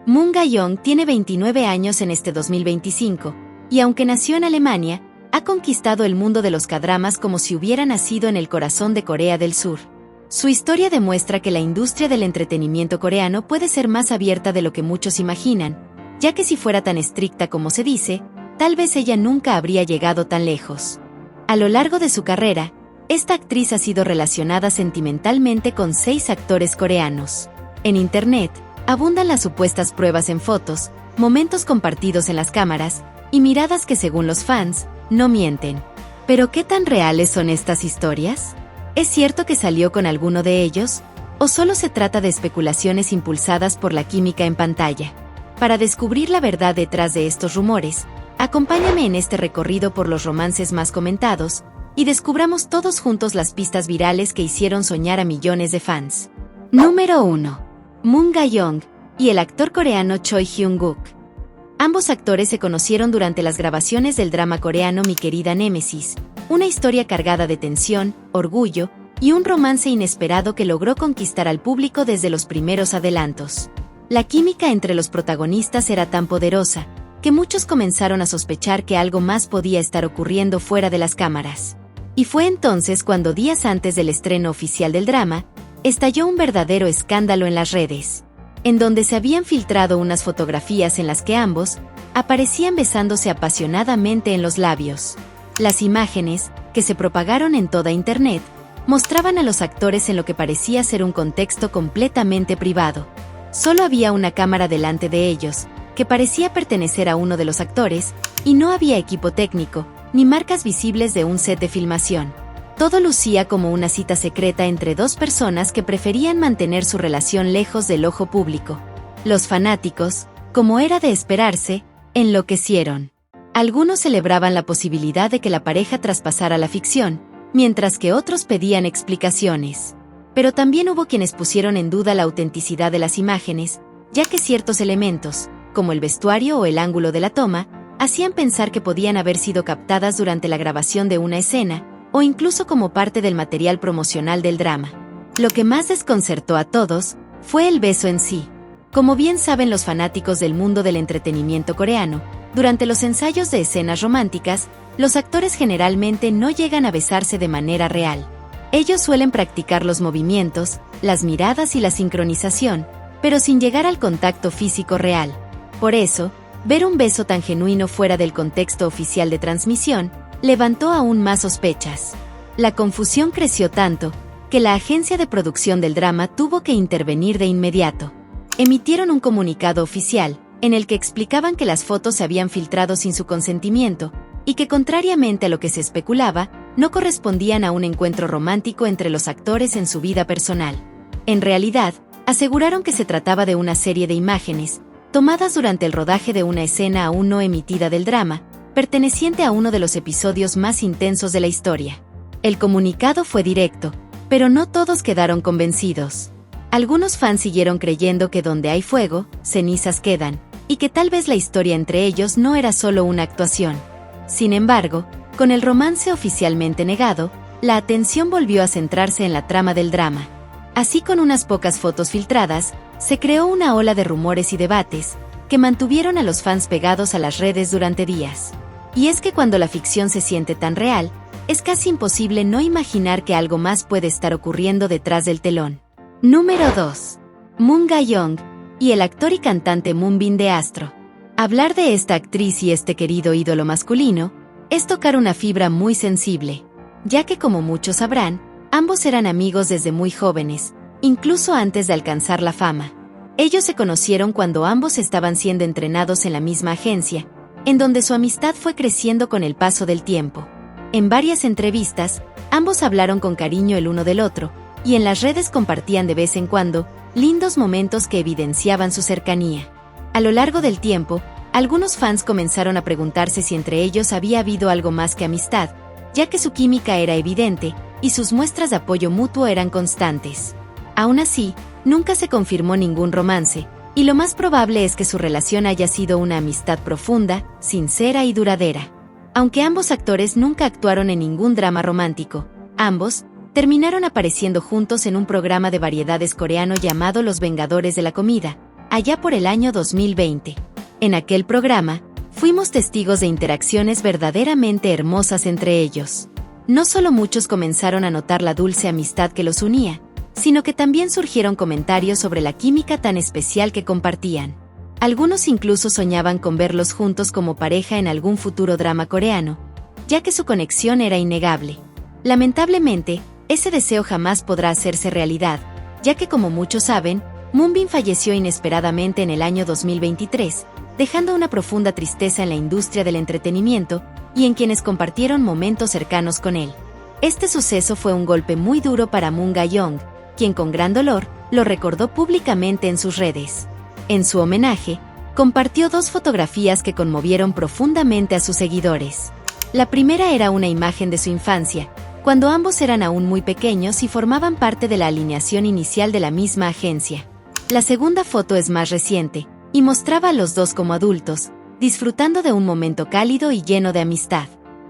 Moon Ga-young tiene 29 años en este 2025, y aunque nació en Alemania, ha conquistado el mundo de los K-dramas como si hubiera nacido en el corazón de Corea del Sur. Su historia demuestra que la industria del entretenimiento coreano puede ser más abierta de lo que muchos imaginan, ya que si fuera tan estricta como se dice, tal vez ella nunca habría llegado tan lejos. A lo largo de su carrera, esta actriz ha sido relacionada sentimentalmente con 6 actores coreanos. En Internet, abundan las supuestas pruebas en fotos, momentos compartidos en las cámaras, y miradas que según los fans, no mienten. ¿Pero qué tan reales son estas historias? ¿Es cierto que salió con alguno de ellos? ¿O solo se trata de especulaciones impulsadas por la química en pantalla? Para descubrir la verdad detrás de estos rumores, acompáñame en este recorrido por los romances más comentados, y descubramos todos juntos las pistas virales que hicieron soñar a millones de fans. Número 1. Moon Ga-young y el actor coreano Choi Hyun-guk. Ambos actores se conocieron durante las grabaciones del drama coreano Mi querida Némesis, una historia cargada de tensión, orgullo y un romance inesperado que logró conquistar al público desde los primeros adelantos. La química entre los protagonistas era tan poderosa que muchos comenzaron a sospechar que algo más podía estar ocurriendo fuera de las cámaras. Y fue entonces cuando, días antes del estreno oficial del drama, estalló un verdadero escándalo en las redes, en donde se habían filtrado unas fotografías en las que ambos aparecían besándose apasionadamente en los labios. Las imágenes, que se propagaron en toda Internet, mostraban a los actores en lo que parecía ser un contexto completamente privado. Solo había una cámara delante de ellos, que parecía pertenecer a uno de los actores, y no había equipo técnico, ni marcas visibles de un set de filmación. Todo lucía como una cita secreta entre dos personas que preferían mantener su relación lejos del ojo público. Los fanáticos, como era de esperarse, enloquecieron. Algunos celebraban la posibilidad de que la pareja traspasara la ficción, mientras que otros pedían explicaciones. Pero también hubo quienes pusieron en duda la autenticidad de las imágenes, ya que ciertos elementos, como el vestuario o el ángulo de la toma, hacían pensar que podían haber sido captadas durante la grabación de una escena, o incluso como parte del material promocional del drama. Lo que más desconcertó a todos fue el beso en sí. Como bien saben los fanáticos del mundo del entretenimiento coreano, durante los ensayos de escenas románticas, los actores generalmente no llegan a besarse de manera real. Ellos suelen practicar los movimientos, las miradas y la sincronización, pero sin llegar al contacto físico real. Por eso, ver un beso tan genuino fuera del contexto oficial de transmisión levantó aún más sospechas. La confusión creció tanto que la agencia de producción del drama tuvo que intervenir de inmediato. Emitieron un comunicado oficial, en el que explicaban que las fotos se habían filtrado sin su consentimiento, y que contrariamente a lo que se especulaba, no correspondían a un encuentro romántico entre los actores en su vida personal. En realidad, aseguraron que se trataba de una serie de imágenes, tomadas durante el rodaje de una escena aún no emitida del drama, perteneciente a uno de los episodios más intensos de la historia. El comunicado fue directo, pero no todos quedaron convencidos. Algunos fans siguieron creyendo que donde hay fuego, cenizas quedan, y que tal vez la historia entre ellos no era solo una actuación. Sin embargo, con el romance oficialmente negado, la atención volvió a centrarse en la trama del drama. Así, con unas pocas fotos filtradas, se creó una ola de rumores y debates, que mantuvieron a los fans pegados a las redes durante días. Y es que cuando la ficción se siente tan real, es casi imposible no imaginar que algo más puede estar ocurriendo detrás del telón. Número 2. Moon Ga-young y el actor y cantante Moon Bin de Astro. Hablar de esta actriz y este querido ídolo masculino es tocar una fibra muy sensible, ya que como muchos sabrán, ambos eran amigos desde muy jóvenes, incluso antes de alcanzar la fama. Ellos se conocieron cuando ambos estaban siendo entrenados en la misma agencia, en donde su amistad fue creciendo con el paso del tiempo. En varias entrevistas, ambos hablaron con cariño el uno del otro, y en las redes compartían de vez en cuando lindos momentos que evidenciaban su cercanía. A lo largo del tiempo, algunos fans comenzaron a preguntarse si entre ellos había habido algo más que amistad, ya que su química era evidente, y sus muestras de apoyo mutuo eran constantes. Aún así, nunca se confirmó ningún romance, y lo más probable es que su relación haya sido una amistad profunda, sincera y duradera. Aunque ambos actores nunca actuaron en ningún drama romántico, ambos terminaron apareciendo juntos en un programa de variedades coreano llamado Los Vengadores de la Comida, allá por el año 2020. En aquel programa, fuimos testigos de interacciones verdaderamente hermosas entre ellos. No solo muchos comenzaron a notar la dulce amistad que los unía, sino que también surgieron comentarios sobre la química tan especial que compartían. Algunos incluso soñaban con verlos juntos como pareja en algún futuro drama coreano, ya que su conexión era innegable. Lamentablemente, ese deseo jamás podrá hacerse realidad, ya que como muchos saben, Moonbin falleció inesperadamente en el año 2023, dejando una profunda tristeza en la industria del entretenimiento y en quienes compartieron momentos cercanos con él. Este suceso fue un golpe muy duro para Moon Ga-young, quien con gran dolor lo recordó públicamente en sus redes. En su homenaje, compartió 2 fotografías que conmovieron profundamente a sus seguidores. La primera era una imagen de su infancia, cuando ambos eran aún muy pequeños y formaban parte de la alineación inicial de la misma agencia. La segunda foto es más reciente, y mostraba a los dos como adultos, disfrutando de un momento cálido y lleno de amistad.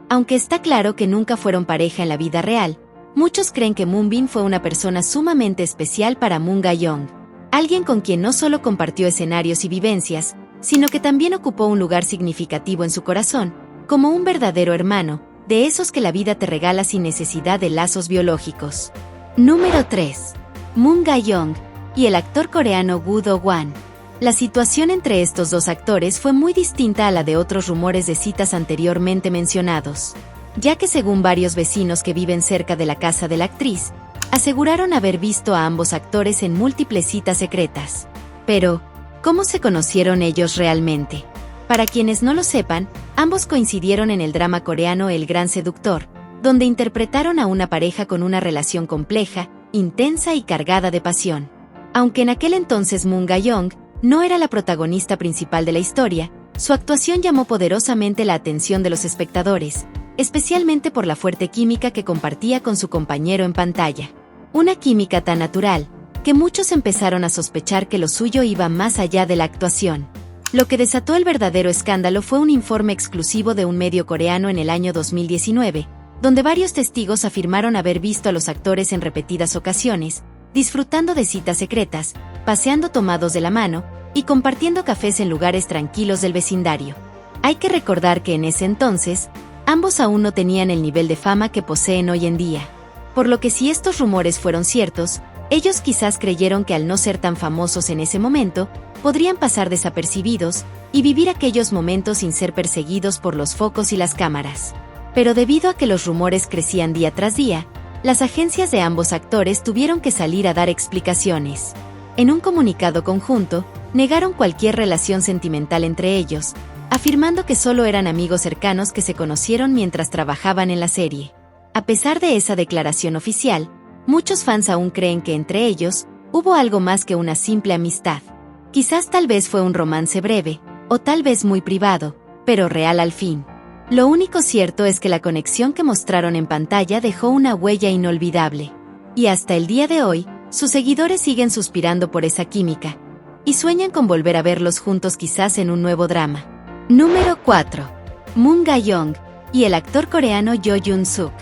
Aunque está claro que nunca fueron pareja en la vida real, muchos creen que Moonbin fue una persona sumamente especial para Moon Ga-young, alguien con quien no solo compartió escenarios y vivencias, sino que también ocupó un lugar significativo en su corazón, como un verdadero hermano, de esos que la vida te regala sin necesidad de lazos biológicos. Número 3. Moon Ga-young y el actor coreano Woo Do-hwan. La situación entre estos dos actores fue muy distinta a la de otros rumores de citas anteriormente mencionados, ya que según varios vecinos que viven cerca de la casa de la actriz, aseguraron haber visto a ambos actores en múltiples citas secretas. Pero, ¿cómo se conocieron ellos realmente? Para quienes no lo sepan, ambos coincidieron en el drama coreano El Gran Seductor, donde interpretaron a una pareja con una relación compleja, intensa y cargada de pasión. Aunque en aquel entonces Moon Ga-young no era la protagonista principal de la historia, su actuación llamó poderosamente la atención de los espectadores, especialmente por la fuerte química que compartía con su compañero en pantalla. Una química tan natural, que muchos empezaron a sospechar que lo suyo iba más allá de la actuación. Lo que desató el verdadero escándalo fue un informe exclusivo de un medio coreano en el año 2019, donde varios testigos afirmaron haber visto a los actores en repetidas ocasiones, disfrutando de citas secretas, paseando tomados de la mano y compartiendo cafés en lugares tranquilos del vecindario. Hay que recordar que en ese entonces, ambos aún no tenían el nivel de fama que poseen hoy en día. Por lo que si estos rumores fueron ciertos, ellos quizás creyeron que al no ser tan famosos en ese momento, podrían pasar desapercibidos y vivir aquellos momentos sin ser perseguidos por los focos y las cámaras. Pero debido a que los rumores crecían día tras día, las agencias de ambos actores tuvieron que salir a dar explicaciones. En un comunicado conjunto, negaron cualquier relación sentimental entre ellos, afirmando que solo eran amigos cercanos que se conocieron mientras trabajaban en la serie. A pesar de esa declaración oficial, muchos fans aún creen que entre ellos hubo algo más que una simple amistad. Quizás tal vez fue un romance breve, o tal vez muy privado, pero real al fin. Lo único cierto es que la conexión que mostraron en pantalla dejó una huella inolvidable. Y hasta el día de hoy, sus seguidores siguen suspirando por esa química, y sueñan con volver a verlos juntos quizás en un nuevo drama. Número 4. Moon Ga-young y el actor coreano Yoo Jun-suk.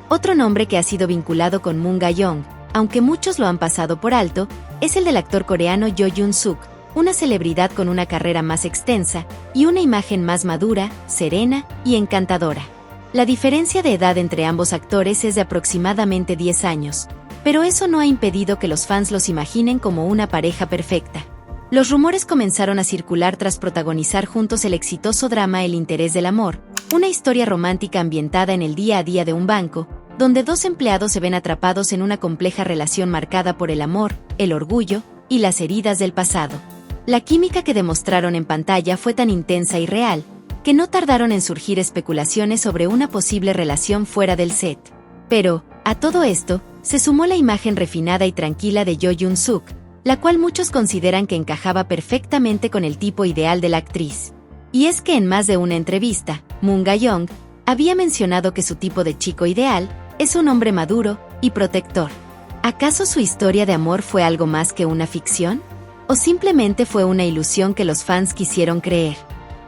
Otro nombre que ha sido vinculado con Moon Ga-young, aunque muchos lo han pasado por alto, es el del actor coreano Yoo Jun-suk, una celebridad con una carrera más extensa y una imagen más madura, serena y encantadora. La diferencia de edad entre ambos actores es de aproximadamente 10 años, pero eso no ha impedido que los fans los imaginen como una pareja perfecta. Los rumores comenzaron a circular tras protagonizar juntos el exitoso drama El Interés del Amor, una historia romántica ambientada en el día a día de un banco, donde dos empleados se ven atrapados en una compleja relación marcada por el amor, el orgullo y las heridas del pasado. La química que demostraron en pantalla fue tan intensa y real, que no tardaron en surgir especulaciones sobre una posible relación fuera del set. Pero, a todo esto, se sumó la imagen refinada y tranquila de Yoo Jun-suk, la cual muchos consideran que encajaba perfectamente con el tipo ideal de la actriz. Y es que en más de una entrevista, Moon Ga-young había mencionado que su tipo de chico ideal es un hombre maduro y protector. ¿Acaso su historia de amor fue algo más que una ficción? ¿O simplemente fue una ilusión que los fans quisieron creer?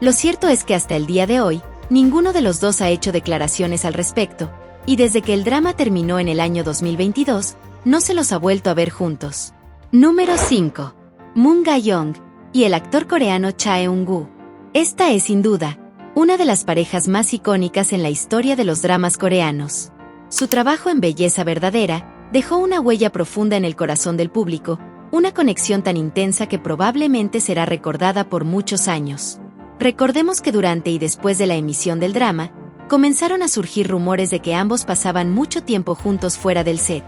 Lo cierto es que hasta el día de hoy, ninguno de los dos ha hecho declaraciones al respecto, y desde que el drama terminó en el año 2022, no se los ha vuelto a ver juntos. Número 5. Moon Ga-young y el actor coreano Cha Eun-woo. Esta es sin duda una de las parejas más icónicas en la historia de los dramas coreanos. Su trabajo en Belleza Verdadera dejó una huella profunda en el corazón del público, una conexión tan intensa que probablemente será recordada por muchos años. Recordemos que durante y después de la emisión del drama, comenzaron a surgir rumores de que ambos pasaban mucho tiempo juntos fuera del set,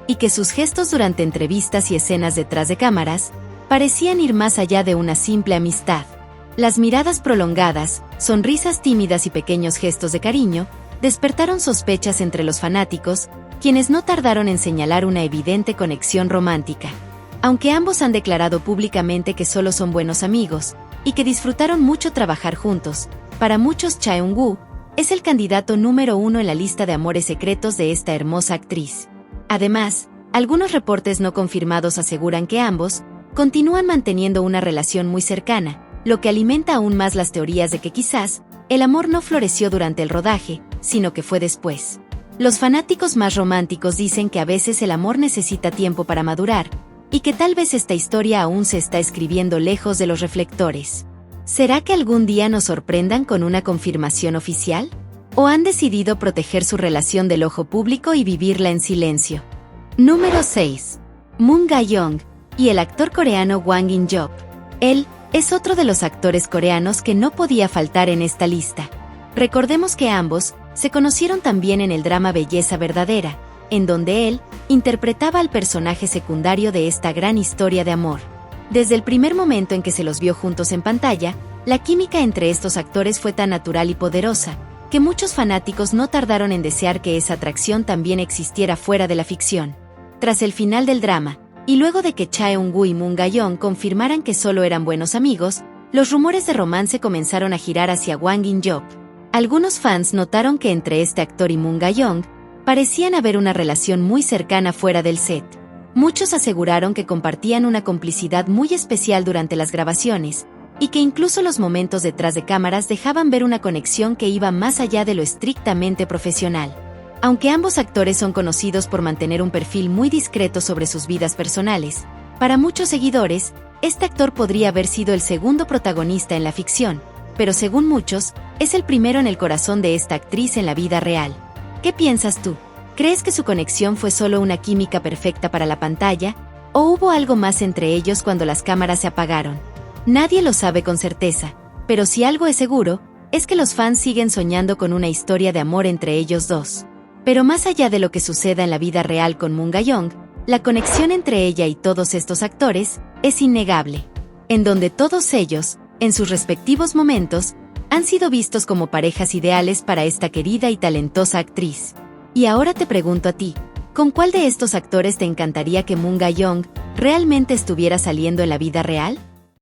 y que sus gestos durante entrevistas y escenas detrás de cámaras parecían ir más allá de una simple amistad. Las miradas prolongadas, sonrisas tímidas y pequeños gestos de cariño despertaron sospechas entre los fanáticos, quienes no tardaron en señalar una evidente conexión romántica. Aunque ambos han declarado públicamente que solo son buenos amigos y que disfrutaron mucho trabajar juntos, para muchos Cha Eun-woo es el candidato número 1 en la lista de amores secretos de esta hermosa actriz. Además, algunos reportes no confirmados aseguran que ambos continúan manteniendo una relación muy cercana, lo que alimenta aún más las teorías de que quizás el amor no floreció durante el rodaje, sino que fue después. Los fanáticos más románticos dicen que a veces el amor necesita tiempo para madurar, y que tal vez esta historia aún se está escribiendo lejos de los reflectores. ¿Será que algún día nos sorprendan con una confirmación oficial? ¿O han decidido proteger su relación del ojo público y vivirla en silencio? Número 6. Moon Ga-young y el actor coreano Hwang In-yeop. Él es otro de los actores coreanos que no podía faltar en esta lista. Recordemos que ambos se conocieron también en el drama Belleza Verdadera, en donde él interpretaba al personaje secundario de esta gran historia de amor. Desde el primer momento en que se los vio juntos en pantalla, la química entre estos actores fue tan natural y poderosa, que muchos fanáticos no tardaron en desear que esa atracción también existiera fuera de la ficción. Tras el final del drama, y luego de que Cha Eun-woo y Moon Ga-young confirmaran que solo eran buenos amigos, los rumores de romance comenzaron a girar hacia Hwang In-yeop. Algunos fans notaron que entre este actor y Moon Ga-young parecían haber una relación muy cercana fuera del set. Muchos aseguraron que compartían una complicidad muy especial durante las grabaciones, y que incluso los momentos detrás de cámaras dejaban ver una conexión que iba más allá de lo estrictamente profesional. Aunque ambos actores son conocidos por mantener un perfil muy discreto sobre sus vidas personales, para muchos seguidores, este actor podría haber sido el segundo protagonista en la ficción, pero según muchos, es el primero en el corazón de esta actriz en la vida real. ¿Qué piensas tú? ¿Crees que su conexión fue solo una química perfecta para la pantalla, o hubo algo más entre ellos cuando las cámaras se apagaron? Nadie lo sabe con certeza, pero si algo es seguro, es que los fans siguen soñando con una historia de amor entre ellos dos. Pero más allá de lo que suceda en la vida real con Moon Ga-young, la conexión entre ella y todos estos actores es innegable, en donde todos ellos, en sus respectivos momentos, han sido vistos como parejas ideales para esta querida y talentosa actriz. Y ahora te pregunto a ti, ¿con cuál de estos actores te encantaría que Moon Ga-young realmente estuviera saliendo en la vida real?